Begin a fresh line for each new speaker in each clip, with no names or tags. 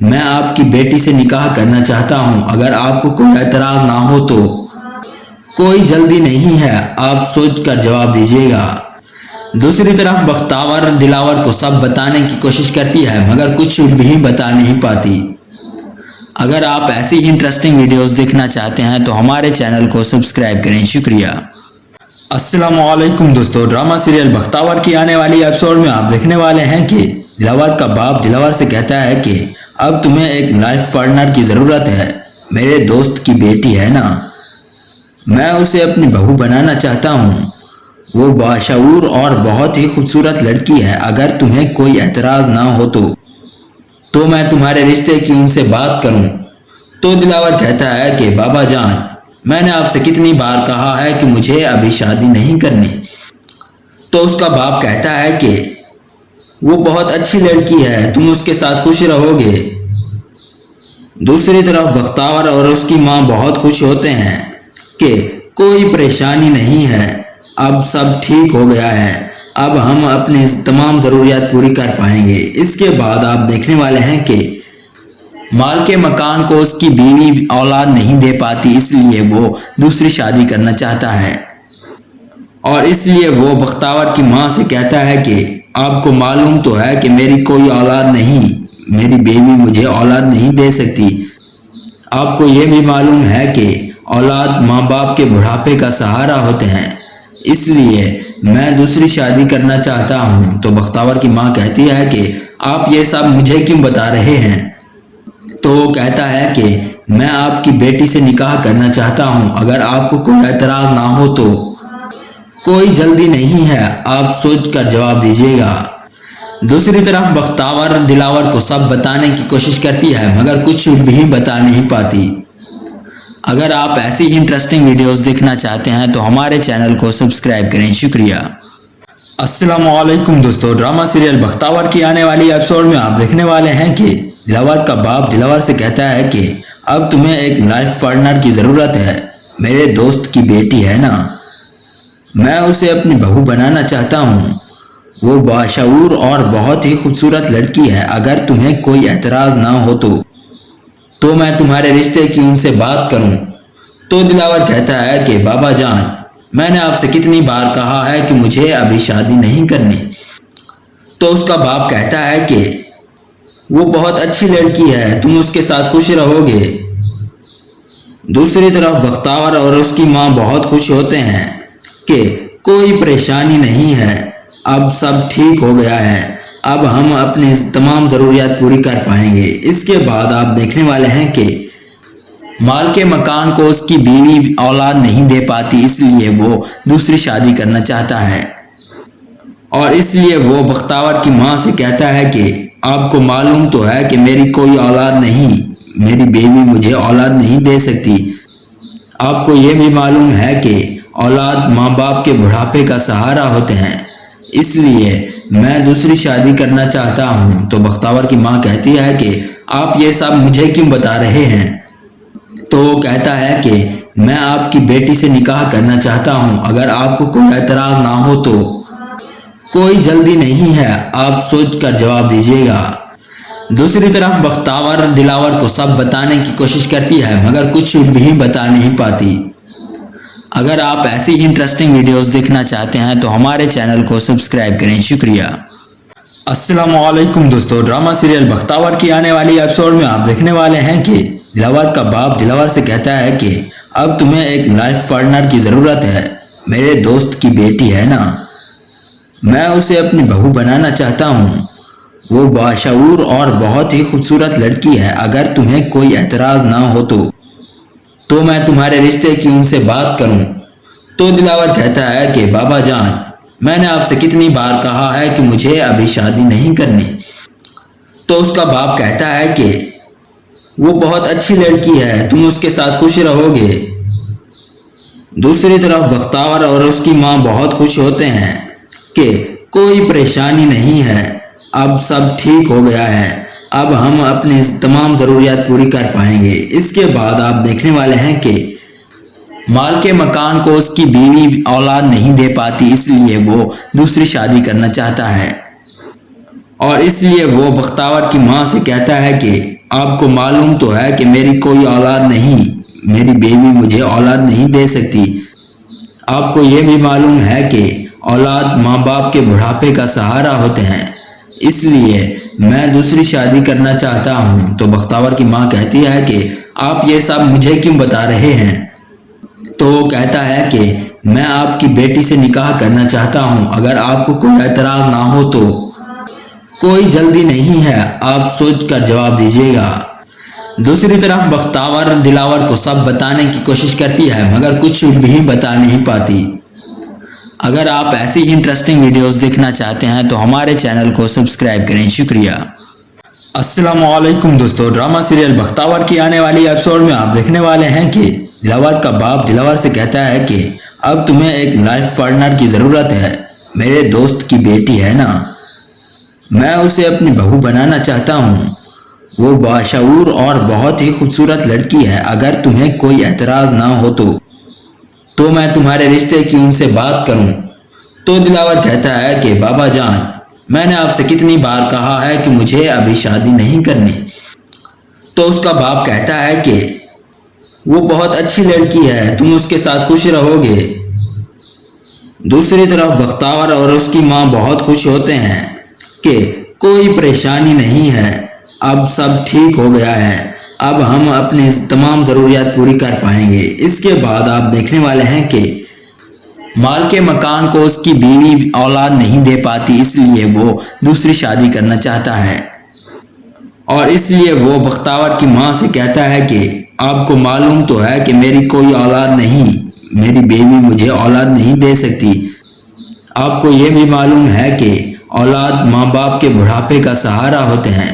میں آپ کی بیٹی سے نکاح کرنا چاہتا ہوں، اگر آپ کو کوئی اعتراض نہ ہو تو۔ کوئی جلدی نہیں ہے، آپ سوچ کر جواب دیجیے گا۔ دوسری طرف بختاور دلاور کو سب بتانے کی کوشش کرتی ہے مگر کچھ بھی بتا نہیں پاتی۔ اگر آپ ایسی ہی انٹرسٹنگ ویڈیوز دیکھنا چاہتے ہیں تو ہمارے چینل کو سبسکرائب کریں، شکریہ۔ السلام علیکم دوستو، ڈرامہ سیریل بختاور کی آنے والی ایپیسوڈ میں آپ دیکھنے والے ہیں کہ دلاور کا باپ دلاور سے کہتا ہے کہ اب تمہیں ایک لائف پارٹنر کی ضرورت ہے۔ میرے دوست کی بیٹی ہے نا، میں اسے اپنی بہو بنانا چاہتا ہوں۔ وہ باشعور اور بہت ہی خوبصورت لڑکی ہے، اگر تمہیں کوئی اعتراض نہ ہو تو میں تمہارے رشتے کی ان سے بات کروں۔ تو دلاور کہتا ہے کہ بابا جان، میں نے آپ سے کتنی بار کہا ہے کہ مجھے ابھی شادی نہیں کرنی۔ تو اس کا باپ کہتا ہے کہ وہ بہت اچھی لڑکی ہے، تم اس کے ساتھ خوش رہو گے۔ دوسری طرف بختاور اور اس کی ماں بہت خوش ہوتے ہیں کہ کوئی پریشانی نہیں ہے، اب سب ٹھیک ہو گیا ہے، اب ہم اپنی تمام ضروریات پوری کر پائیں گے۔ اس کے بعد آپ دیکھنے والے ہیں کہ مال کے مکان کو اس کی بیوی اولاد نہیں دے پاتی، اس لیے وہ دوسری شادی کرنا چاہتا ہے، اور اس لیے وہ بختاور کی ماں سے کہتا ہے کہ آپ کو معلوم تو ہے کہ میری کوئی اولاد نہیں، میری بیوی مجھے اولاد نہیں دے سکتی۔ آپ کو یہ بھی معلوم ہے کہ اولاد ماں باپ کے بڑھاپے کا سہارا ہوتے ہیں، اس لیے میں دوسری شادی کرنا چاہتا ہوں۔ تو بختاور کی ماں کہتی ہے کہ آپ یہ سب مجھے کیوں بتا رہے ہیں؟ تو وہ کہتا ہے کہ میں آپ کی بیٹی سے نکاح کرنا چاہتا ہوں، اگر آپ کو کوئی اعتراض نہ ہو تو۔ کوئی جلدی نہیں ہے، آپ سوچ کر جواب دیجیے گا۔ دوسری طرف بختاور دلاور کو سب بتانے کی کوشش کرتی ہے مگر کچھ بھی بتا نہیں پاتی۔ اگر آپ ایسی ہی انٹرسٹنگ ویڈیوز دیکھنا چاہتے ہیں تو ہمارے چینل کو سبسکرائب کریں، شکریہ۔ السلام علیکم دوستو، ڈرامہ سیریل بختاور کی آنے والی ایپیسوڈ میں آپ دیکھنے والے ہیں کہ دلاور کا باپ دلاور سے کہتا ہے کہ اب تمہیں ایک لائف پارٹنر کی ضرورت ہے۔ میرے دوست کی بیٹی ہے نا، میں اسے اپنی بہو بنانا چاہتا ہوں۔ وہ باشعور اور بہت ہی خوبصورت لڑکی ہے، اگر تمہیں کوئی اعتراض نہ ہو تو میں تمہارے رشتے کی ان سے بات کروں۔ تو دلاور کہتا ہے کہ بابا جان، میں نے آپ سے کتنی بار کہا ہے کہ مجھے ابھی شادی نہیں کرنی۔ تو اس کا باپ کہتا ہے کہ وہ بہت اچھی لڑکی ہے، تم اس کے ساتھ خوش رہو گے۔ دوسری طرف بختاور اور اس کی ماں بہت خوش ہوتے ہیں کہ کوئی پریشانی نہیں ہے، اب سب ٹھیک ہو گیا ہے، اب ہم اپنی تمام ضروریات پوری کر پائیں گے۔ اس کے بعد آپ دیکھنے والے ہیں کہ مال کے مکان کو اس کی بیوی اولاد نہیں دے پاتی، اس لیے وہ دوسری شادی کرنا چاہتا ہے، اور اس لیے وہ بختاور کی ماں سے کہتا ہے کہ آپ کو معلوم تو ہے کہ میری کوئی اولاد نہیں، میری بیوی مجھے اولاد نہیں دے سکتی۔ آپ کو یہ بھی معلوم ہے کہ اولاد ماں باپ کے بڑھاپے کا سہارا ہوتے ہیں، اس لیے میں دوسری شادی کرنا چاہتا ہوں۔ تو بختاور کی ماں کہتی ہے کہ آپ یہ سب مجھے کیوں بتا رہے ہیں؟ تو وہ کہتا ہے کہ میں آپ کی بیٹی سے نکاح کرنا چاہتا ہوں، اگر آپ کو کوئی اعتراض نہ ہو تو۔ کوئی جلدی نہیں ہے، آپ سوچ کر جواب دیجیے گا۔ دوسری طرف بختاور دلاور کو سب بتانے کی کوشش کرتی ہے مگر کچھ بھی بتا نہیں پاتی۔ اگر آپ ایسی ہی انٹرسٹنگ ویڈیوز دیکھنا چاہتے ہیں تو ہمارے چینل کو سبسکرائب کریں، شکریہ۔ السلام علیکم دوستو، ڈرامہ سیریل بختاور کی آنے والی ایپیسوڈ میں آپ دیکھنے والے ہیں کہ دلاور کا باپ دلاور سے کہتا ہے کہ اب تمہیں ایک لائف پارٹنر کی ضرورت ہے۔ میرے دوست کی بیٹی ہے نا، میں اسے اپنی بہو بنانا چاہتا ہوں۔ وہ باشعور اور بہت ہی خوبصورت لڑکی ہے، اگر تمہیں کوئی اعتراض نہ ہو تو میں تمہارے رشتے کی ان سے بات کروں۔ تو دلاور کہتا ہے کہ بابا جان، میں نے آپ سے کتنی بار کہا ہے کہ مجھے ابھی شادی نہیں کرنی۔ تو اس کا باپ کہتا ہے کہ وہ بہت اچھی لڑکی ہے، تم اس کے ساتھ خوش رہو گے۔ دوسری طرف بختاور اور اس کی ماں بہت خوش ہوتے ہیں کہ کوئی پریشانی نہیں ہے، اب سب ٹھیک ہو گیا ہے، اب ہم اپنی تمام ضروریات پوری کر پائیں گے۔ اس کے بعد آپ دیکھنے والے ہیں کہ مال کے مکان کو اس کی بیوی اولاد نہیں دے پاتی، اس لیے وہ دوسری شادی کرنا چاہتا ہے، اور اس لیے وہ بختاور کی ماں سے کہتا ہے کہ آپ کو معلوم تو ہے کہ میری کوئی اولاد نہیں، میری بیوی مجھے اولاد نہیں دے سکتی۔ آپ کو یہ بھی معلوم ہے کہ اولاد ماں باپ کے بڑھاپے کا سہارا ہوتے ہیں، اس لیے میں دوسری شادی کرنا چاہتا ہوں۔ تو بختیور کی ماں کہتی ہے کہ آپ یہ سب مجھے کیوں بتا رہے ہیں؟ تو وہ کہتا ہے کہ میں آپ کی بیٹی سے نکاح کرنا چاہتا ہوں، اگر آپ کو کوئی اعتراض نہ ہو تو۔ کوئی جلدی نہیں ہے، آپ سوچ کر جواب دیجیے گا۔ دوسری طرف بختیور دلاور کو سب بتانے کی کوشش کرتی ہے مگر کچھ بھی بتا نہیں پاتی۔ اگر آپ ایسی ہی انٹرسٹنگ ویڈیوز دیکھنا چاہتے ہیں تو ہمارے چینل کو سبسکرائب کریں، شکریہ۔ السلام علیکم دوستو، ڈرامہ سیریل بختیور کی آنے والی ایپیسوڈ میں آپ دیکھنے والے ہیں کہ دلاور کا باپ دلاور سے کہتا ہے کہ اب تمہیں ایک لائف پارٹنر کی ضرورت ہے، میرے دوست کی بیٹی ہے نا، میں اسے اپنی بہو بنانا چاہتا ہوں، وہ باشعور اور بہت ہی خوبصورت لڑکی ہے، اگر تمہیں کوئی اعتراض نہ ہو تو میں تمہارے رشتے کی ان سے بات کروں۔ تو دلاور کہتا ہے کہ بابا جان، میں نے آپ سے کتنی بار کہا ہے کہ مجھے ابھی شادی نہیں کرنی۔ تو اس کا باپ کہتا ہے کہ وہ بہت اچھی لڑکی ہے، تم اس کے ساتھ خوش رہو گے۔ دوسری طرف بختیور اور اس کی ماں بہت خوش ہوتے ہیں کہ کوئی پریشانی نہیں ہے، اب سب ٹھیک ہو گیا ہے، اب ہم اپنی تمام ضروریات پوری کر پائیں گے۔ اس کے بعد آپ دیکھنے والے ہیں کہ مالک مکان کو اس کی بیوی اولاد نہیں دے پاتی، اس لیے وہ دوسری شادی کرنا چاہتا ہے، اور اس لیے وہ بختیور کی ماں سے کہتا ہے کہ آپ کو معلوم تو ہے کہ میری کوئی اولاد نہیں، میری بیوی مجھے اولاد نہیں دے سکتی۔ آپ کو یہ بھی معلوم ہے کہ اولاد ماں باپ کے بڑھاپے کا سہارا ہوتے ہیں،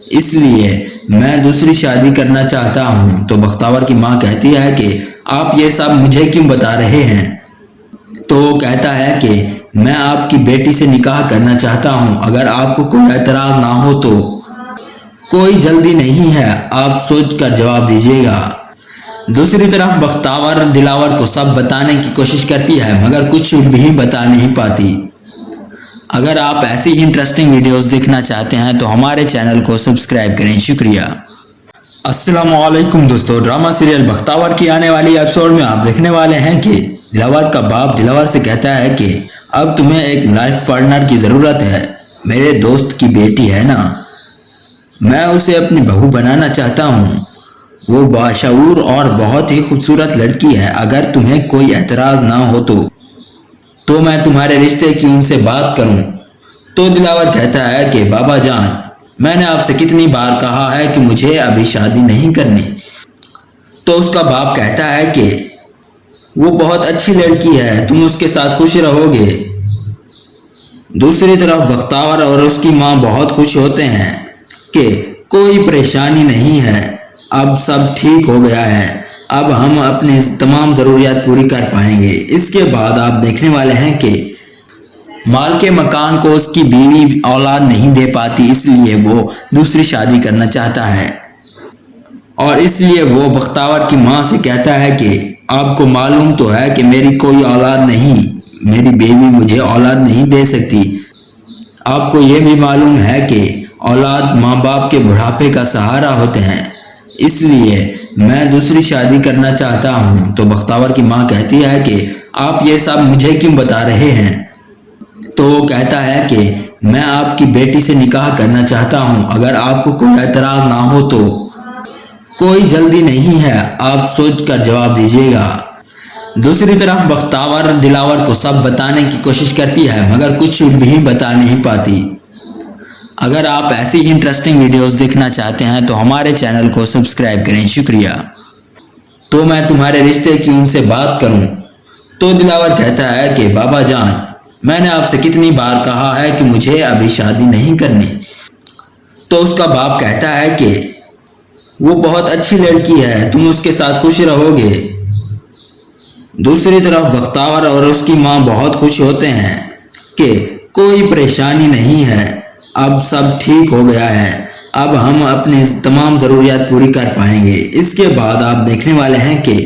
اس لیے میں دوسری شادی کرنا چاہتا ہوں۔ تو بختیور کی ماں کہتی ہے کہ آپ یہ سب مجھے کیوں بتا رہے ہیں؟ تو وہ کہتا ہے کہ میں آپ کی بیٹی سے نکاح کرنا چاہتا ہوں، اگر آپ کو کوئی اعتراض نہ ہو تو۔ کوئی جلدی نہیں ہے، آپ سوچ کر جواب دیجیے گا۔ دوسری طرف بختیور دلاور کو سب بتانے کی کوشش کرتی ہے مگر کچھ بھی بتا نہیں پاتی۔ اگر آپ ایسی ہی انٹرسٹنگ ویڈیوز دیکھنا چاہتے ہیں تو ہمارے چینل کو سبسکرائب کریں، شکریہ۔ السلام علیکم دوستو، ڈرامہ سیریل بختیور کی آنے والی ایپیسوڈ میں آپ دیکھنے والے ہیں کہ دلاور کا باپ دلاور سے کہتا ہے کہ اب تمہیں ایک لائف پارٹنر کی ضرورت ہے، میرے دوست کی بیٹی ہے نا، میں اسے اپنی بہو بنانا چاہتا ہوں، وہ باشعور اور بہت ہی خوبصورت لڑکی ہے، اگر تمہیں کوئی اعتراض نہ ہو تو میں تمہارے رشتے کی ان سے بات کروں۔ تو دلاور کہتا ہے کہ بابا جان، میں نے آپ سے کتنی بار کہا ہے کہ مجھے ابھی شادی نہیں کرنی۔ تو اس کا باپ کہتا ہے کہ وہ بہت اچھی لڑکی ہے، تم اس کے ساتھ خوش رہو گے۔ دوسری طرف بختیور اور اس کی ماں بہت خوش ہوتے ہیں کہ کوئی پریشانی نہیں ہے، اب سب ٹھیک ہو گیا ہے، اب ہم اپنی تمام ضروریات پوری کر پائیں گے۔ اس کے بعد آپ دیکھنے والے ہیں کہ مالک مکان کو اس کی بیوی اولاد نہیں دے پاتی، اس لیے وہ دوسری شادی کرنا چاہتا ہے، اور اس لیے وہ بختیور کی ماں سے کہتا ہے کہ آپ کو معلوم تو ہے کہ میری کوئی اولاد نہیں، میری بیوی مجھے اولاد نہیں دے سکتی۔ آپ کو یہ بھی معلوم ہے کہ اولاد ماں باپ کے بڑھاپے کا سہارا ہوتے ہیں، اس لیے میں دوسری شادی کرنا چاہتا ہوں۔ تو بختیور کی ماں کہتی ہے کہ آپ یہ سب مجھے کیوں بتا رہے ہیں؟ تو وہ کہتا ہے کہ میں آپ کی بیٹی سے نکاح کرنا چاہتا ہوں، اگر آپ کو کوئی اعتراض نہ ہو تو۔ کوئی جلدی نہیں ہے، آپ سوچ کر جواب دیجیے گا۔ دوسری طرف بختیور دلاور کو سب بتانے کی کوشش کرتی ہے مگر کچھ بھی بتا نہیں پاتی۔ اگر آپ ایسی ہی انٹرسٹنگ ویڈیوز دیکھنا چاہتے ہیں تو ہمارے چینل کو سبسکرائب کریں، شکریہ۔ تو میں تمہارے رشتے کی ان سے بات کروں۔ تو دلاور کہتا ہے کہ بابا جان، میں نے آپ سے کتنی بار کہا ہے کہ مجھے ابھی شادی نہیں کرنی۔ تو اس کا باپ کہتا ہے کہ وہ بہت اچھی لڑکی ہے، تم اس کے ساتھ خوش رہو گے۔ دوسری طرف بختیور اور اس کی ماں بہت خوش ہوتے ہیں کہ کوئی پریشانی نہیں ہے، اب سب ٹھیک ہو گیا ہے، اب ہم اپنی تمام ضروریات پوری کر پائیں گے۔ اس کے بعد آپ دیکھنے والے ہیں کہ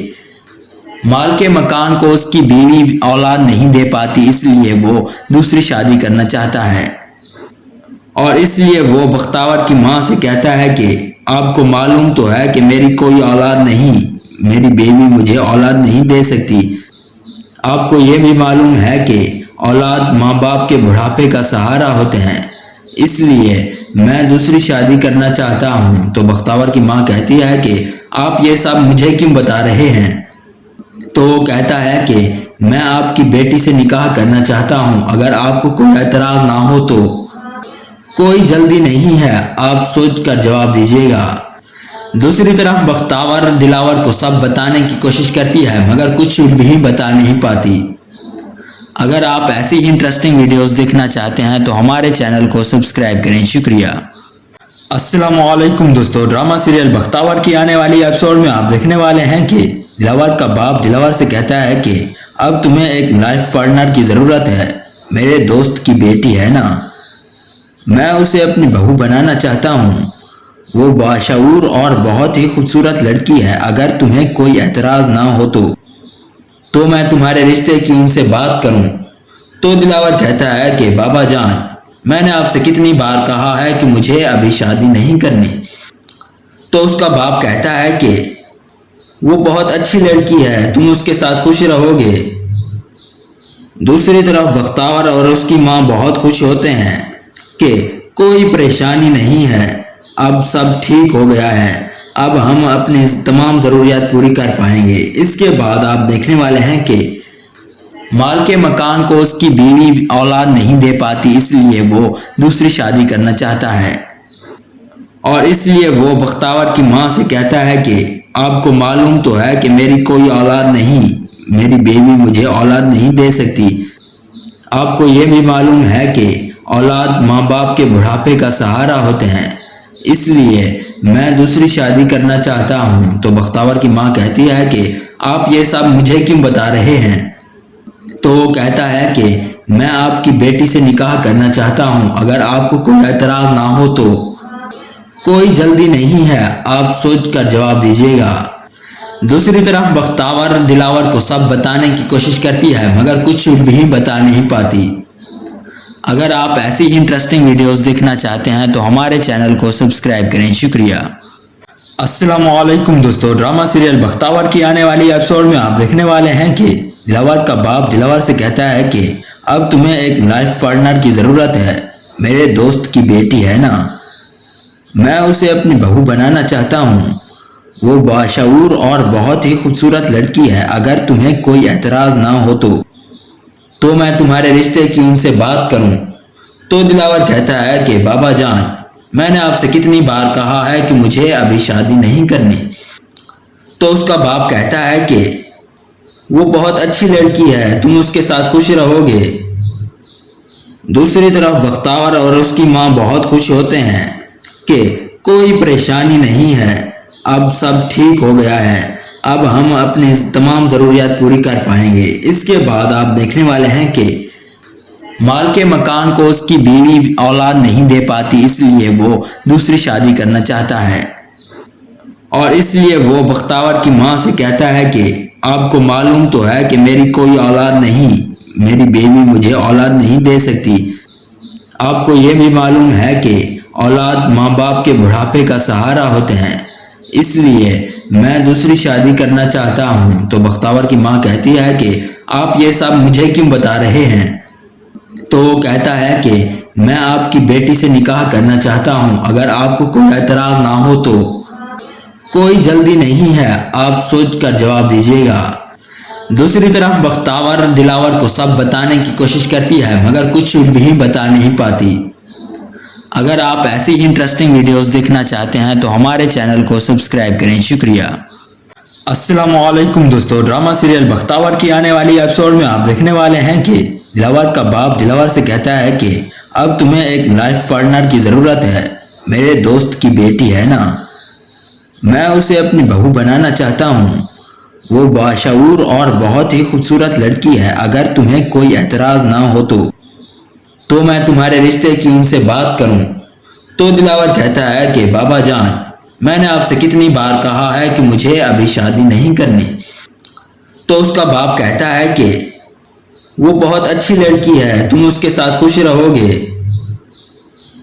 مالک مکان کو اس کی بیوی اولاد نہیں دے پاتی، اس لیے وہ دوسری شادی کرنا چاہتا ہے، اور اس لیے وہ بختیور کی ماں سے کہتا ہے کہ آپ کو معلوم تو ہے کہ میری کوئی اولاد نہیں، میری بیوی مجھے اولاد نہیں دے سکتی۔ آپ کو یہ بھی معلوم ہے کہ اولاد ماں باپ کے بڑھاپے کا سہارا ہوتے ہیں، اس لیے میں دوسری شادی کرنا چاہتا ہوں۔ تو بختیور کی ماں کہتی ہے کہ آپ یہ سب مجھے کیوں بتا رہے ہیں؟ تو وہ کہتا ہے کہ میں آپ کی بیٹی سے نکاح کرنا چاہتا ہوں، اگر آپ کو کوئی اعتراض نہ ہو تو۔ کوئی جلدی نہیں ہے، آپ سوچ کر جواب دیجیے گا۔ دوسری طرف بختیور دلاور کو سب بتانے کی کوشش کرتی ہے مگر کچھ بھی بتا نہیں پاتی۔ اگر آپ ایسی ہی انٹرسٹنگ ویڈیوز دیکھنا چاہتے ہیں تو ہمارے چینل کو سبسکرائب کریں، شکریہ۔ السلام علیکم دوستو، ڈرامہ سیریل بختیور کی آنے والی ایپیسوڈ میں آپ دیکھنے والے ہیں کہ دلاور کا باپ دلاور سے کہتا ہے کہ اب تمہیں ایک لائف پارٹنر کی ضرورت ہے، میرے دوست کی بیٹی ہے نا، میں اسے اپنی بہو بنانا چاہتا ہوں، وہ باشعور اور بہت ہی خوبصورت لڑکی ہے، اگر تمہیں کوئی اعتراض نہ ہو تو میں تمہارے رشتے کی ان سے بات کروں۔ تو دلاور کہتا ہے کہ بابا جان، میں نے آپ سے کتنی بار کہا ہے کہ مجھے ابھی شادی نہیں کرنی۔ تو اس کا باپ کہتا ہے کہ وہ بہت اچھی لڑکی ہے، تم اس کے ساتھ خوش رہو گے۔ دوسری طرف بختیور اور اس کی ماں بہت خوش ہوتے ہیں کہ کوئی پریشانی نہیں ہے، اب سب ٹھیک ہو گیا ہے، اب ہم اپنی تمام ضروریات پوری کر پائیں گے۔ اس کے بعد آپ دیکھنے والے ہیں کہ مالک مکان کو اس کی بیوی اولاد نہیں دے پاتی، اس لیے وہ دوسری شادی کرنا چاہتا ہے، اور اس لیے وہ بختیور کی ماں سے کہتا ہے کہ آپ کو معلوم تو ہے کہ میری کوئی اولاد نہیں، میری بیوی مجھے اولاد نہیں دے سکتی۔ آپ کو یہ بھی معلوم ہے کہ اولاد ماں باپ کے بڑھاپے کا سہارا ہوتے ہیں، اس لیے میں دوسری شادی کرنا چاہتا ہوں۔ تو بختیور کی ماں کہتی ہے کہ آپ یہ سب مجھے کیوں بتا رہے ہیں؟ تو وہ کہتا ہے کہ میں آپ کی بیٹی سے نکاح کرنا چاہتا ہوں، اگر آپ کو کوئی اعتراض نہ ہو تو۔ کوئی جلدی نہیں ہے، آپ سوچ کر جواب دیجیے گا۔ دوسری طرف بختیور دلاور کو سب بتانے کی کوشش کرتی ہے مگر کچھ بھی بتا نہیں پاتی۔ اگر آپ ایسی ہی انٹرسٹنگ ویڈیوز دیکھنا چاہتے ہیں تو ہمارے چینل کو سبسکرائب کریں، شکریہ۔ السلام علیکم دوستو، ڈرامہ سیریل بختیور کی آنے والی ایپیسوڈ میں آپ دیکھنے والے ہیں کہ دلاور کا باپ دلاور سے کہتا ہے کہ اب تمہیں ایک لائف پارٹنر کی ضرورت ہے، میرے دوست کی بیٹی ہے نا، میں اسے اپنی بہو بنانا چاہتا ہوں، وہ باشعور اور بہت ہی خوبصورت لڑکی ہے، اگر تمہیں کوئی اعتراض نہ ہو تو میں تمہارے رشتے کی ان سے بات کروں۔ تو دلاور کہتا ہے کہ بابا جان، میں نے آپ سے کتنی بار کہا ہے کہ مجھے ابھی شادی نہیں کرنی۔ تو اس کا باپ کہتا ہے کہ وہ بہت اچھی لڑکی ہے، تم اس کے ساتھ خوش رہو گے۔ دوسری طرف بختیور اور اس کی ماں بہت خوش ہوتے ہیں کہ کوئی پریشانی نہیں ہے، اب سب ٹھیک ہو گیا ہے، اب ہم اپنی تمام ضروریات پوری کر پائیں گے۔ اس کے بعد آپ دیکھنے والے ہیں کہ مالک مکان کو اس کی بیوی اولاد نہیں دے پاتی، اس لیے وہ دوسری شادی کرنا چاہتا ہے، اور اس لیے وہ بختیور کی ماں سے کہتا ہے کہ آپ کو معلوم تو ہے کہ میری کوئی اولاد نہیں، میری بیوی مجھے اولاد نہیں دے سکتی۔ آپ کو یہ بھی معلوم ہے کہ اولاد ماں باپ کے بڑھاپے کا سہارا ہوتے ہیں، اس لیے میں دوسری شادی کرنا چاہتا ہوں۔ تو بختیور کی ماں کہتی ہے کہ آپ یہ سب مجھے کیوں بتا رہے ہیں؟ تو وہ کہتا ہے کہ میں آپ کی بیٹی سے نکاح کرنا چاہتا ہوں، اگر آپ کو کوئی اعتراض نہ ہو تو۔ کوئی جلدی نہیں ہے، آپ سوچ کر جواب دیجیے گا۔ دوسری طرف بختیور دلاور کو سب بتانے کی کوشش کرتی ہے مگر کچھ بھی بتا نہیں پاتی۔ اگر آپ ایسی ہی انٹرسٹنگ ویڈیوز دیکھنا چاہتے ہیں تو ہمارے چینل کو سبسکرائب کریں، شکریہ۔ السلام علیکم دوستو، ڈرامہ سیریل بختیور کی آنے والی ایپیسوڈ میں آپ دیکھنے والے ہیں کہ دلاور کا باپ دلاور سے کہتا ہے کہ اب تمہیں ایک لائف پارٹنر کی ضرورت ہے، میرے دوست کی بیٹی ہے نا، میں اسے اپنی بہو بنانا چاہتا ہوں، وہ باشعور اور بہت ہی خوبصورت لڑکی ہے، اگر تمہیں کوئی اعتراض نہ ہو تو میں تمہارے رشتے کی ان سے بات کروں۔ تو دلاور کہتا ہے کہ بابا جان، میں نے آپ سے کتنی بار کہا ہے کہ مجھے ابھی شادی نہیں کرنی۔ تو اس کا باپ کہتا ہے کہ وہ بہت اچھی لڑکی ہے، تم اس کے ساتھ خوش رہو گے۔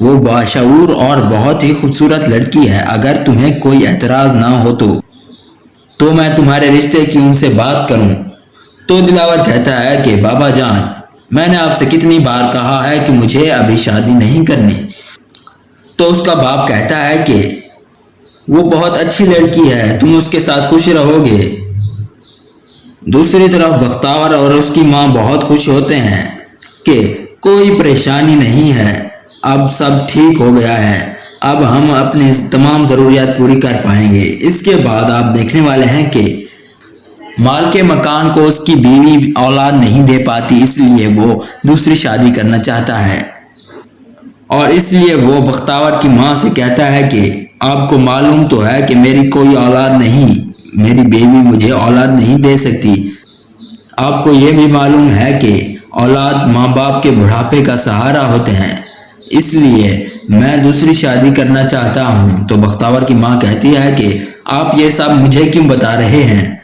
وہ باشعور اور بہت ہی خوبصورت لڑکی ہے، اگر تمہیں کوئی اعتراض نہ ہو تو میں تمہارے رشتے کی ان سے بات کروں۔ تو دلاور کہتا ہے کہ بابا جان، میں نے آپ سے کتنی بار کہا ہے کہ مجھے ابھی شادی نہیں کرنی۔ تو اس کا باپ کہتا ہے کہ وہ بہت اچھی لڑکی ہے، تم اس کے ساتھ خوش رہو گے۔ دوسری طرف بختیور اور اس کی ماں بہت خوش ہوتے ہیں کہ کوئی پریشانی نہیں ہے، اب سب ٹھیک ہو گیا ہے، اب ہم اپنی تمام ضروریات پوری کر پائیں گے۔ اس کے بعد آپ دیکھنے والے ہیں کہ مالک مکان کو اس کی بیوی اولاد نہیں دے پاتی، اس لیے وہ دوسری شادی کرنا چاہتا ہے، اور اس لیے وہ بختیور کی ماں سے کہتا ہے کہ آپ کو معلوم تو ہے کہ میری کوئی اولاد نہیں، میری بیوی مجھے اولاد نہیں دے سکتی۔ آپ کو یہ بھی معلوم ہے کہ اولاد ماں باپ کے بڑھاپے کا سہارا ہوتے ہیں، اس لیے میں دوسری شادی کرنا چاہتا ہوں۔ تو بختیور کی ماں کہتی ہے کہ آپ یہ سب مجھے کیوں بتا رہے ہیں؟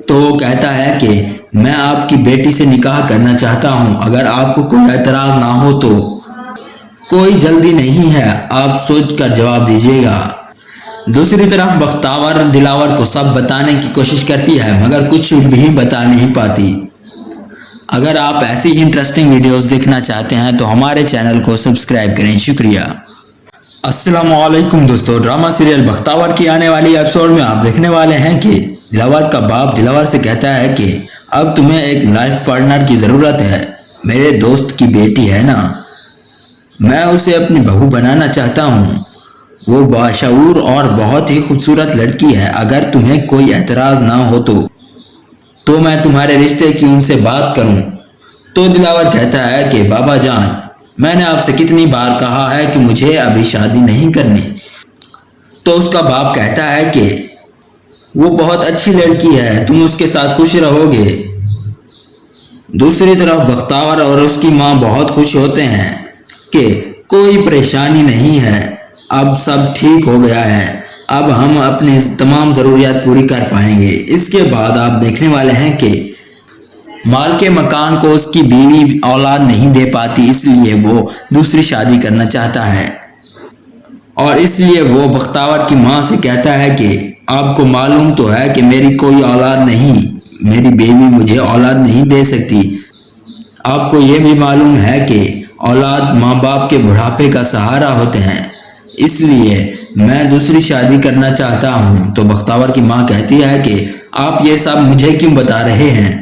تو وہ کہتا ہے کہ میں آپ کی بیٹی سے نکاح کرنا چاہتا ہوں، اگر آپ کو کوئی اعتراض نہ ہو تو۔ کوئی جلدی نہیں ہے، آپ سوچ کر جواب دیجیے گا۔ دوسری طرف بختیور دلاور کو سب بتانے کی کوشش کرتی ہے، مگر کچھ بھی بتا نہیں پاتی۔ اگر آپ ایسی ہی انٹرسٹنگ ویڈیوز دیکھنا چاہتے ہیں تو ہمارے چینل کو سبسکرائب کریں۔ شکریہ۔ السلام علیکم دوستو، ڈرامہ سیریل بختیور کی آنے والی ایپیسوڈ میں آپ دیکھنے والے ہیں کہ دلاور کا باپ دلاور سے کہتا ہے کہ اب تمہیں ایک لائف پارٹنر کی ضرورت ہے، میرے دوست کی بیٹی ہے نا، میں اسے اپنی بہو بنانا چاہتا ہوں۔ وہ باشعور اور بہت ہی خوبصورت لڑکی ہے، اگر تمہیں کوئی اعتراض نہ ہو تو میں تمہارے رشتے کی ان سے بات کروں۔ تو دلاور کہتا ہے کہ بابا جان، میں نے آپ سے کتنی بار کہا ہے کہ مجھے ابھی شادی نہیں کرنی۔ تو اس کا باپ کہتا ہے کہ وہ بہت اچھی لڑکی ہے، تم اس کے ساتھ خوش رہو گے۔ دوسری طرف بختیور اور اس کی ماں بہت خوش ہوتے ہیں کہ کوئی پریشانی نہیں ہے، اب سب ٹھیک ہو گیا ہے، اب ہم اپنی تمام ضروریات پوری کر پائیں گے۔ اس کے بعد آپ دیکھنے والے ہیں کہ مالک مکان کو اس کی بیوی اولاد نہیں دے پاتی، اس لیے وہ دوسری شادی کرنا چاہتا ہے، اور اس لیے وہ بختیور کی ماں سے کہتا ہے کہ آپ کو معلوم تو ہے کہ میری کوئی اولاد نہیں، میری بیوی مجھے اولاد نہیں دے سکتی۔ آپ کو یہ بھی معلوم ہے کہ اولاد ماں باپ کے بڑھاپے کا سہارا ہوتے ہیں، اس لیے میں دوسری شادی کرنا چاہتا ہوں۔ تو بختیور کی ماں کہتی ہے کہ آپ یہ سب مجھے کیوں بتا رہے ہیں؟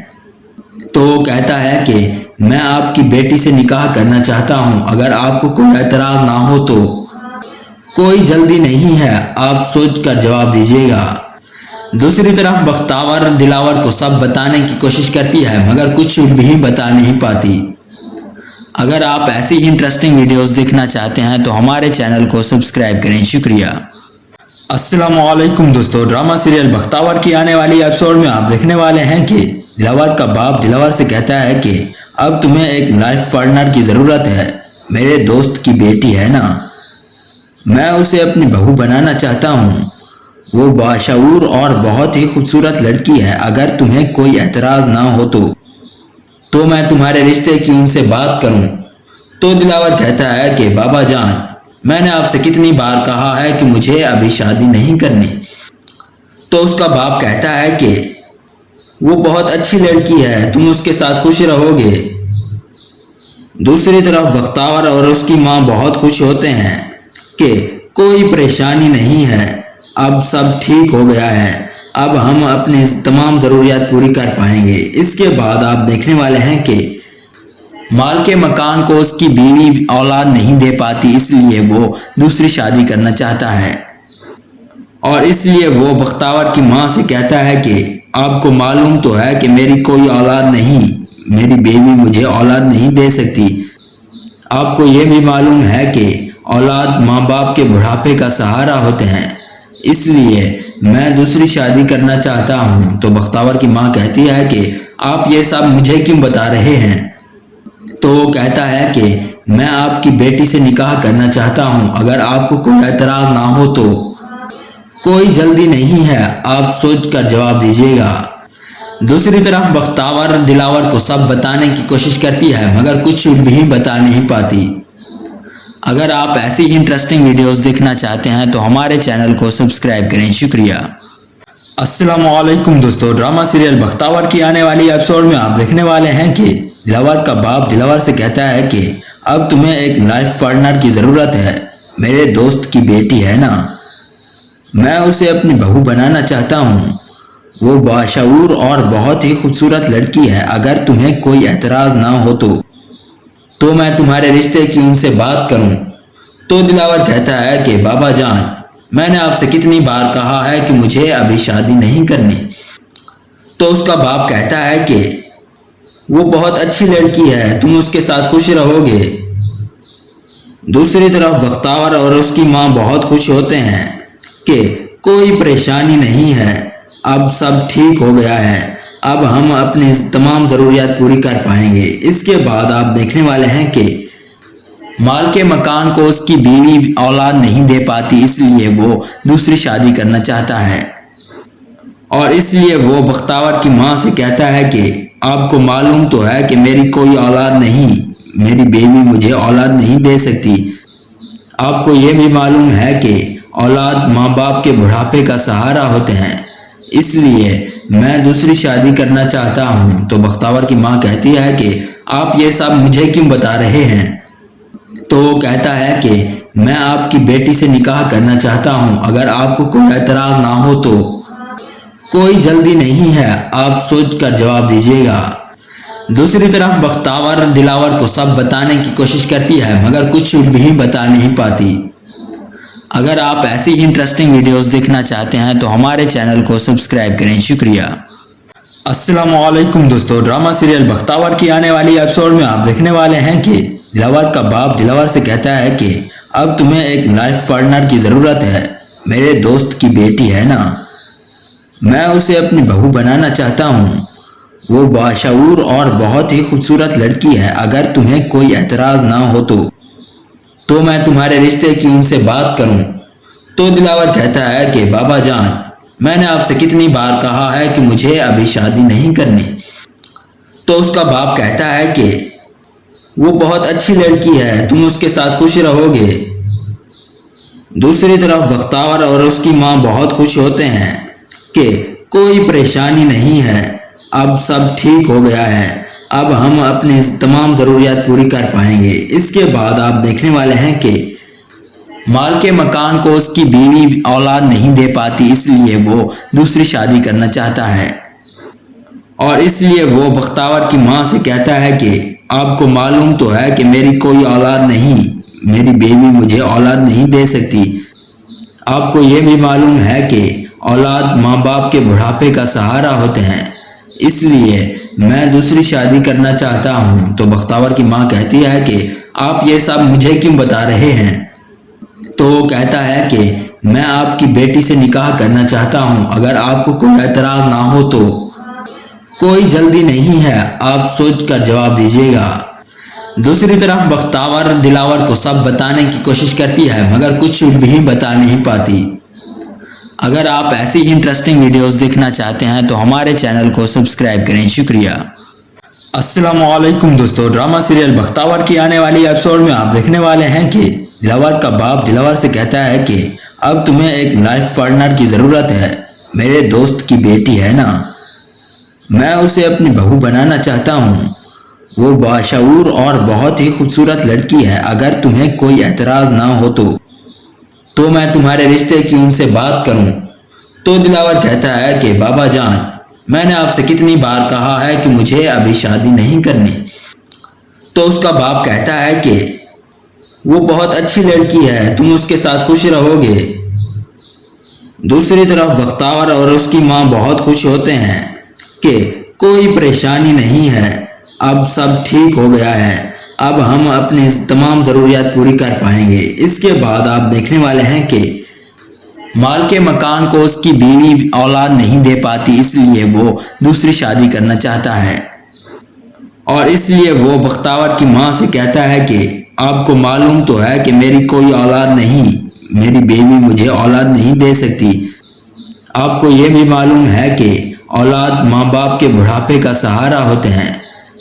تو وہ کہتا ہے کہ میں آپ کی بیٹی سے نکاح کرنا چاہتا ہوں، اگر آپ کو کوئی اعتراض نہ ہو تو۔ کوئی جلدی نہیں ہے، آپ سوچ کر جواب دیجیے گا۔ دوسری طرف بختیور دلاور کو سب بتانے کی کوشش کرتی ہے، مگر کچھ بھی بتا نہیں پاتی۔ اگر آپ ایسی ہی انٹرسٹنگ ویڈیوز دیکھنا چاہتے ہیں تو ہمارے چینل کو سبسکرائب کریں۔ شکریہ۔ السلام علیکم دوستو، ڈرامہ سیریل بختیور کی آنے والی ایپیسوڈ میں آپ دیکھنے والے ہیں کہ دلاور کا باپ دلاور سے کہتا ہے کہ اب تمہیں ایک لائف پارٹنر کی ضرورت ہے، میرے دوست کی بیٹی ہے نا، میں اسے اپنی بہو بنانا چاہتا ہوں۔ وہ باشعور اور بہت ہی خوبصورت لڑکی ہے، اگر تمہیں کوئی اعتراض نہ ہو تو میں تمہارے رشتے کی ان سے بات کروں۔ تو دلاور کہتا ہے کہ بابا جان، میں نے آپ سے کتنی بار کہا ہے کہ مجھے ابھی شادی نہیں کرنی۔ تو اس کا باپ کہتا ہے کہ وہ بہت اچھی لڑکی ہے، تم اس کے ساتھ خوش رہو گے۔ دوسری طرف بختیور اور اس کی ماں بہت خوش ہوتے ہیں کہ کوئی پریشانی نہیں ہے، اب سب ٹھیک ہو گیا ہے، اب ہم اپنی تمام ضروریات پوری کر پائیں گے۔ اس کے بعد آپ دیکھنے والے ہیں کہ مالک مکان کو اس کی بیوی اولاد نہیں دے پاتی، اس لیے وہ دوسری شادی کرنا چاہتا ہے، اور اس لیے وہ بختیور کی ماں سے کہتا ہے کہ آپ کو معلوم تو ہے کہ میری کوئی اولاد نہیں، میری بیوی مجھے اولاد نہیں دے سکتی۔ آپ کو یہ بھی معلوم ہے کہ اولاد ماں باپ کے بڑھاپے کا سہارا ہوتے ہیں، اس لیے میں دوسری شادی کرنا چاہتا ہوں۔ تو بختیور کی ماں کہتی ہے کہ آپ یہ سب مجھے کیوں بتا رہے ہیں؟ تو وہ کہتا ہے کہ میں آپ کی بیٹی سے نکاح کرنا چاہتا ہوں، اگر آپ کو کوئی اعتراض نہ ہو تو۔ کوئی جلدی نہیں ہے، آپ سوچ کر جواب دیجیے گا۔ دوسری طرف بختیور دلاور کو سب بتانے کی کوشش کرتی ہے، مگر کچھ بھی بتا نہیں پاتی۔ اگر آپ ایسی ہی انٹرسٹنگ ویڈیوز دیکھنا چاہتے ہیں تو ہمارے چینل کو سبسکرائب کریں. شکریہ. السلام علیکم دوستو، ڈرامہ سیریل بختاور کی آنے والی ایپیسوڈ میں آپ دیکھنے والے ہیں کہ دلاور کا باپ دلاور سے کہتا ہے کہ اب تمہیں ایک لائف پارٹنر کی ضرورت ہے. میرے دوست کی بیٹی ہے نا، میں اسے اپنی بہو بنانا چاہتا ہوں. وہ باشعور اور بہت ہی خوبصورت لڑکی ہے. اگر تمہیں کوئی اعتراض نہ ہو تو میں تمہارے رشتے کی ان سے بات کروں. تو دلاور کہتا ہے کہ بابا جان، میں نے آپ سے کتنی بار کہا ہے کہ مجھے ابھی شادی نہیں کرنی. تو اس کا باپ کہتا ہے کہ وہ بہت اچھی لڑکی ہے، تم اس کے ساتھ خوش رہو گے. دوسری طرف بختاور اور اس کی ماں بہت خوش ہوتے ہیں کہ کوئی پریشانی نہیں ہے، اب سب ٹھیک ہو گیا ہے، اب ہم اپنی تمام ضروریات پوری کر پائیں گے. اس کے بعد آپ دیکھنے والے ہیں کہ مال کے مکان کو اس کی بیوی اولاد نہیں دے پاتی، اس لیے وہ دوسری شادی کرنا چاہتا ہے. اور اس لیے وہ بختاور کی ماں سے کہتا ہے کہ آپ کو معلوم تو ہے کہ میری کوئی اولاد نہیں، میری بیوی مجھے اولاد نہیں دے سکتی. آپ کو یہ بھی معلوم ہے کہ اولاد ماں باپ کے بڑھاپے کا سہارا ہوتے ہیں، اس لیے میں دوسری شادی کرنا چاہتا ہوں. تو بختاور کی ماں کہتی ہے کہ آپ یہ سب مجھے کیوں بتا رہے ہیں؟ تو وہ کہتا ہے کہ میں آپ کی بیٹی سے نکاح کرنا چاہتا ہوں. اگر آپ کو کوئی اعتراض نہ ہو تو کوئی جلدی نہیں ہے، آپ سوچ کر جواب دیجیے گا. دوسری طرف بختاور دلاور کو سب بتانے کی کوشش کرتی ہے مگر کچھ بھی بتا نہیں پاتی. اگر آپ ایسی ہی انٹرسٹنگ ویڈیوز دیکھنا چاہتے ہیں تو ہمارے چینل کو سبسکرائب کریں. شکریہ. السلام علیکم دوستو، ڈرامہ سیریل بختاور کی آنے والی ایپیسوڈ میں آپ دیکھنے والے ہیں کہ دلاور کا باپ دلاور سے کہتا ہے کہ اب تمہیں ایک لائف پارٹنر کی ضرورت ہے. میرے دوست کی بیٹی ہے نا، میں اسے اپنی بہو بنانا چاہتا ہوں. وہ باشعور اور بہت ہی خوبصورت لڑکی ہے. اگر تمہیں کوئی اعتراض نہ ہو تو میں تمہارے رشتے کی ان سے بات کروں. تو دلاور کہتا ہے کہ بابا جان، میں نے آپ سے کتنی بار کہا ہے کہ مجھے ابھی شادی نہیں کرنی. تو اس کا باپ کہتا ہے کہ وہ بہت اچھی لڑکی ہے، تم اس کے ساتھ خوش رہو گے. دوسری طرف بختاور اور اس کی ماں بہت خوش ہوتے ہیں کہ کوئی پریشانی نہیں ہے، اب سب ٹھیک ہو گیا ہے، اب ہم اپنی تمام ضروریات پوری کر پائیں گے. اس کے بعد آپ دیکھنے والے ہیں کہ مال کے مکان کو اس کی بیوی اولاد نہیں دے پاتی، اس لیے وہ دوسری شادی کرنا چاہتا ہے. اور اس لیے وہ بختاور کی ماں سے کہتا ہے کہ آپ کو معلوم تو ہے کہ میری کوئی اولاد نہیں، میری بیوی مجھے اولاد نہیں دے سکتی. آپ کو یہ بھی معلوم ہے کہ اولاد ماں باپ کے بڑھاپے کا سہارا ہوتے ہیں، اس لیے میں دوسری شادی کرنا چاہتا ہوں. تو بختاور کی ماں کہتی ہے کہ آپ یہ سب مجھے کیوں بتا رہے ہیں؟ تو وہ کہتا ہے کہ میں آپ کی بیٹی سے نکاح کرنا چاہتا ہوں. اگر آپ کو کوئی اعتراض نہ ہو تو کوئی جلدی نہیں ہے، آپ سوچ کر جواب دیجیے گا. دوسری طرف بختاور دلاور کو سب بتانے کی کوشش کرتی ہے مگر کچھ بھی بتا نہیں پاتی. اگر آپ ایسی ہی انٹرسٹنگ ویڈیوز دیکھنا چاہتے ہیں تو ہمارے چینل کو سبسکرائب کریں. شکریہ. السلام علیکم دوستو، ڈرامہ سیریل بختاور کی آنے والی ایپیسوڈ میں آپ دیکھنے والے ہیں کہ دلاور کا باپ دلاور سے کہتا ہے کہ اب تمہیں ایک لائف پارٹنر کی ضرورت ہے. میرے دوست کی بیٹی ہے نا، میں اسے اپنی بہو بنانا چاہتا ہوں. وہ باشعور اور بہت ہی خوبصورت لڑکی ہے. اگر تمہیں کوئی اعتراض نہ ہو تو میں تمہارے رشتے کی ان سے بات کروں. تو دلاور کہتا ہے کہ بابا جان، میں نے آپ سے کتنی بار کہا ہے کہ مجھے ابھی شادی نہیں کرنی. تو اس کا باپ کہتا ہے کہ وہ بہت اچھی لڑکی ہے، تم اس کے ساتھ خوش رہو گے. دوسری طرف بختاور اور اس کی ماں بہت خوش ہوتے ہیں کہ کوئی پریشانی نہیں ہے، اب سب ٹھیک ہو گیا ہے، اب ہم اپنی تمام ضروریات پوری کر پائیں گے. اس کے بعد آپ دیکھنے والے ہیں کہ مال کے مکان کو اس کی بیوی اولاد نہیں دے پاتی، اس لیے وہ دوسری شادی کرنا چاہتا ہے. اور اس لیے وہ بختاور کی ماں سے کہتا ہے کہ آپ کو معلوم تو ہے کہ میری کوئی اولاد نہیں، میری بیوی مجھے اولاد نہیں دے سکتی. آپ کو یہ بھی معلوم ہے کہ اولاد ماں باپ کے بڑھاپے کا سہارا ہوتے ہیں،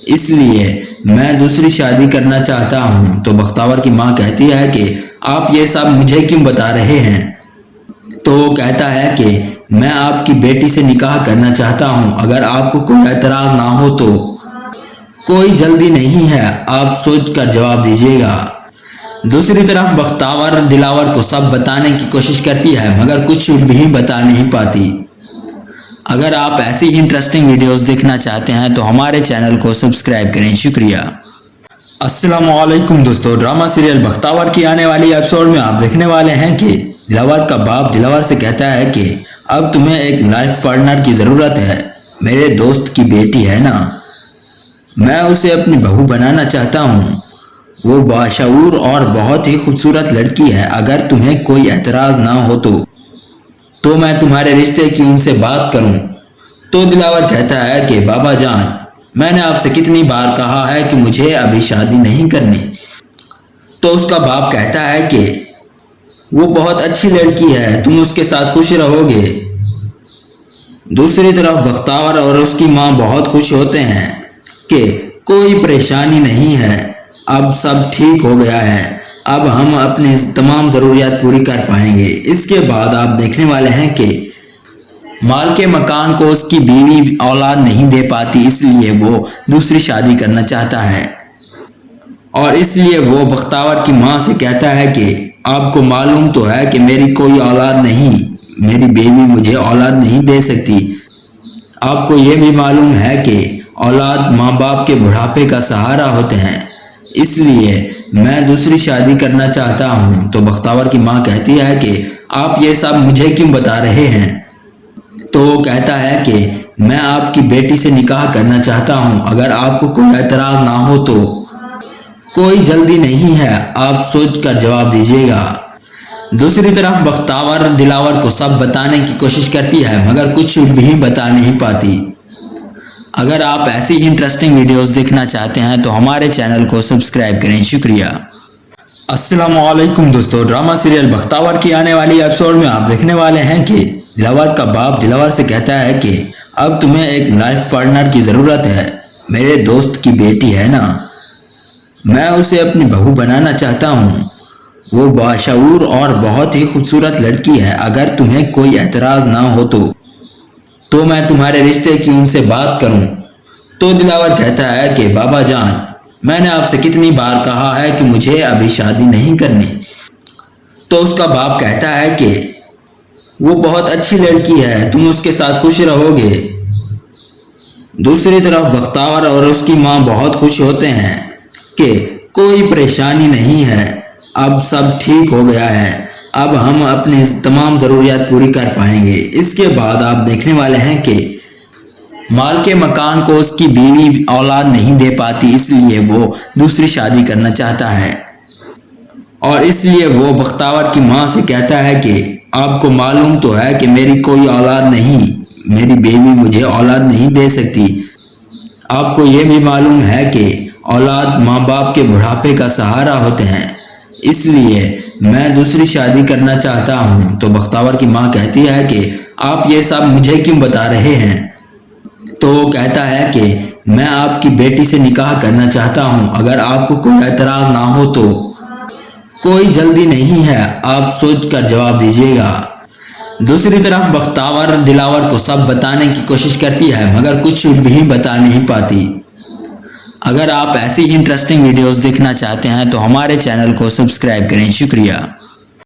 اس لیے میں دوسری شادی کرنا چاہتا ہوں تو بختاور کی ماں کہتی ہے کہ آپ یہ سب مجھے کیوں بتا رہے ہیں؟ تو وہ کہتا ہے کہ میں آپ کی بیٹی سے نکاح کرنا چاہتا ہوں، اگر آپ کو کوئی اعتراض نہ ہو تو۔ کوئی جلدی نہیں ہے، آپ سوچ کر جواب دیجیے گا۔ دوسری طرف بختاور دلاور کو سب بتانے کی کوشش کرتی ہے مگر کچھ بھی بتا نہیں پاتی۔ اگر آپ ایسی ہی انٹرسٹنگ ویڈیوز دیکھنا چاہتے ہیں تو ہمارے چینل کو سبسکرائب کریں، شکریہ۔ السلام علیکم دوستو، ڈرامہ سیریل بختاور کی آنے والی ایپیسوڈ میں آپ دیکھنے والے ہیں کہ دلاور کا باپ دلاور سے کہتا ہے کہ اب تمہیں ایک لائف پارٹنر کی ضرورت ہے، میرے دوست کی بیٹی ہے نا، میں اسے اپنی بہو بنانا چاہتا ہوں، وہ باشعور اور بہت ہی خوبصورت لڑکی ہے، اگر تمہیں کوئی اعتراض نہ ہو تو میں تمہارے رشتے کی ان سے بات کروں۔ تو دلاور کہتا ہے کہ بابا جان، میں نے آپ سے کتنی بار کہا ہے کہ مجھے ابھی شادی نہیں کرنی۔ تو اس کا باپ کہتا ہے کہ وہ بہت اچھی لڑکی ہے، تم اس کے ساتھ خوش رہو گے۔ دوسری طرف بختاور اور اس کی ماں بہت خوش ہوتے ہیں کہ کوئی پریشانی نہیں ہے، اب سب ٹھیک ہو گیا ہے، اب ہم اپنی تمام ضروریات پوری کر پائیں گے۔ اس کے بعد آپ دیکھنے والے ہیں کہ مال کے مکان کو اس کی بیوی اولاد نہیں دے پاتی، اس لیے وہ دوسری شادی کرنا چاہتا ہے، اور اس لیے وہ بختاور کی ماں سے کہتا ہے کہ آپ کو معلوم تو ہے کہ میری کوئی اولاد نہیں، میری بیوی مجھے اولاد نہیں دے سکتی، آپ کو یہ بھی معلوم ہے کہ اولاد ماں باپ کے بڑھاپے کا سہارا ہوتے ہیں، اس لیے میں دوسری شادی کرنا چاہتا ہوں۔ تو بختاور کی ماں کہتی ہے کہ آپ یہ سب مجھے کیوں بتا رہے ہیں؟ تو وہ کہتا ہے کہ میں آپ کی بیٹی سے نکاح کرنا چاہتا ہوں، اگر آپ کو کوئی اعتراض نہ ہو تو۔ کوئی جلدی نہیں ہے، آپ سوچ کر جواب دیجیے گا۔ دوسری طرف بختاور دلاور کو سب بتانے کی کوشش کرتی ہے مگر کچھ بھی بتا نہیں پاتی۔ اگر آپ ایسی ہی انٹرسٹنگ ویڈیوز دیکھنا چاہتے ہیں تو ہمارے چینل کو سبسکرائب کریں، شکریہ۔ السلام علیکم دوستو، ڈرامہ سیریل بختاور کی آنے والی ایپیسوڈ میں آپ دیکھنے والے ہیں کہ دلاور کا باپ دلاور سے کہتا ہے کہ اب تمہیں ایک لائف پارٹنر کی ضرورت ہے، میرے دوست کی بیٹی ہے نا، میں اسے اپنی بہو بنانا چاہتا ہوں، وہ باشعور اور بہت ہی خوبصورت لڑکی ہے، اگر تمہیں کوئی اعتراض نہ ہو تو میں تمہارے رشتے کی ان سے بات کروں۔ تو دلاور کہتا ہے کہ بابا جان، میں نے آپ سے کتنی بار کہا ہے کہ مجھے ابھی شادی نہیں کرنی۔ تو اس کا باپ کہتا ہے کہ وہ بہت اچھی لڑکی ہے، تم اس کے ساتھ خوش رہو گے۔ دوسری طرف بختاور اور اس کی ماں بہت خوش ہوتے ہیں کہ کوئی پریشانی نہیں ہے، اب سب ٹھیک ہو گیا ہے، اب ہم اپنی تمام ضروریات پوری کر پائیں گے۔ اس کے بعد آپ دیکھنے والے ہیں کہ مال کے مکان کو اس کی بیوی اولاد نہیں دے پاتی، اس لیے وہ دوسری شادی کرنا چاہتا ہے، اور اس لیے وہ بختاور کی ماں سے کہتا ہے کہ آپ کو معلوم تو ہے کہ میری کوئی اولاد نہیں، میری بیوی مجھے اولاد نہیں دے سکتی، آپ کو یہ بھی معلوم ہے کہ اولاد ماں باپ کے بڑھاپے کا سہارا ہوتے ہیں، اس لیے میں دوسری شادی کرنا چاہتا ہوں۔ تو بختاور کی ماں کہتی ہے کہ آپ یہ سب مجھے کیوں بتا رہے ہیں؟ تو وہ کہتا ہے کہ میں آپ کی بیٹی سے نکاح کرنا چاہتا ہوں، اگر آپ کو کوئی اعتراض نہ ہو تو۔ کوئی جلدی نہیں ہے، آپ سوچ کر جواب دیجیے گا۔ دوسری طرف بختاور دلاور کو سب بتانے کی کوشش کرتی ہے مگر کچھ بھی بتا نہیں پاتی۔ اگر آپ ایسی ہی انٹرسٹنگ ویڈیوز دیکھنا چاہتے ہیں تو ہمارے چینل کو سبسکرائب کریں، شکریہ۔